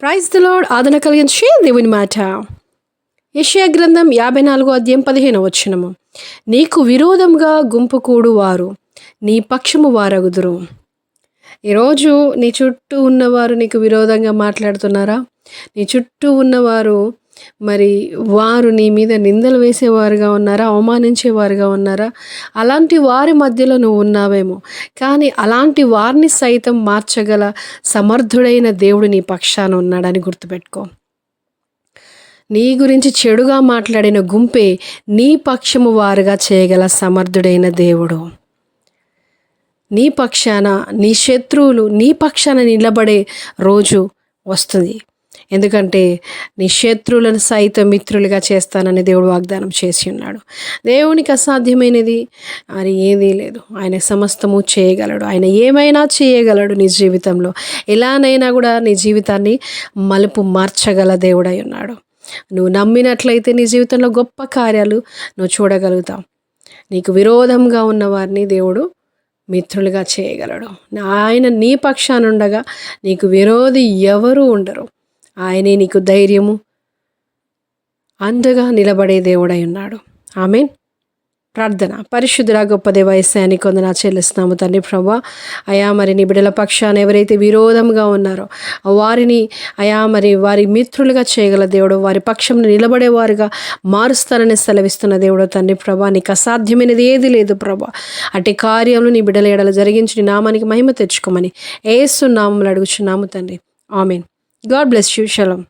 Praise the lord. ఆదరణ కలిగించే దేవుని మాట. యెషయా గ్రంథం 54:15 నీకు విరోధంగా గుంపు కూడువారు నీ పక్షము వారగుదురు. ఈరోజు నీ చుట్టూ ఉన్నవారు నీకు విరోధంగా మాట్లాడుతున్నారా? నీ చుట్టూ ఉన్నవారు వారు నీ మీద నిందలు వేసేవారుగా ఉన్నారా? అవమానించేవారుగా ఉన్నారా? అలాంటి వారి మధ్యలో నువ్వు ఉన్నావేమో, కానీ అలాంటి వారిని సైతం మార్చగల సమర్థుడైన దేవుడు నీ పక్షాన ఉన్నాడని గుర్తుపెట్టుకో. నీ గురించి చెడుగా మాట్లాడిన గుంపే నీ పక్షము వారుగా చేయగల సమర్థుడైన దేవుడు. నీ పక్షాన, నీ శత్రువులు నీ పక్షాన నిలబడే రోజు వస్తుంది. ఎందుకంటే నీ శత్రువులను సైతం మిత్రులుగా చేస్తానని దేవుడు వాగ్దానం చేసి ఉన్నాడు. దేవునికి అసాధ్యమైనది అని ఏదీ లేదు. ఆయన సమస్తము చేయగలడు. ఆయన ఏమైనా చేయగలడు. నీ జీవితంలో ఎలానైనా కూడా నీ జీవితాన్ని మలుపు మార్చగల దేవుడై ఉన్నాడు. నువ్వు నమ్మినట్లయితే నీ జీవితంలో గొప్ప కార్యాలు నువ్వు చూడగలుగుతావు. నీకు విరోధంగా ఉన్నవారిని దేవుడు మిత్రులుగా చేయగలడు. ఆయన నీ పక్షాన ఉండగా నీకు విరోధి ఎవరు ఉండరు. ఆయనే నీకు ధైర్యము అండగా నిలబడే దేవుడై ఉన్నాడు. ఆమేన్. ప్రార్థన. పరిశుద్ధుడా గొప్ప దేవ యేసయ్యా కొందనా చెల్లిస్తున్నాము తండ్రి ప్రభా. అయా నీ బిడ్డల పక్షాన ఎవరైతే విరోధంగా ఉన్నారో వారిని వారి మిత్రులుగా చేయగల దేవుడు, వారి పక్షంలో నిలబడేవారుగా మారుస్తారని సెలవిస్తున్న దేవుడు తండ్రి ప్రభా. నీకు అసాధ్యమైనది ఏది లేదు ప్రభా. అట్టి కార్యములు నీ బిడ్డల ఎడల జరిగించి నీ నామానికి మహిమ తెచ్చుకోమని యేసు నామములో అడుగుచున్నాము తండ్రి. ఆమేన్. God bless you. షలోమ్.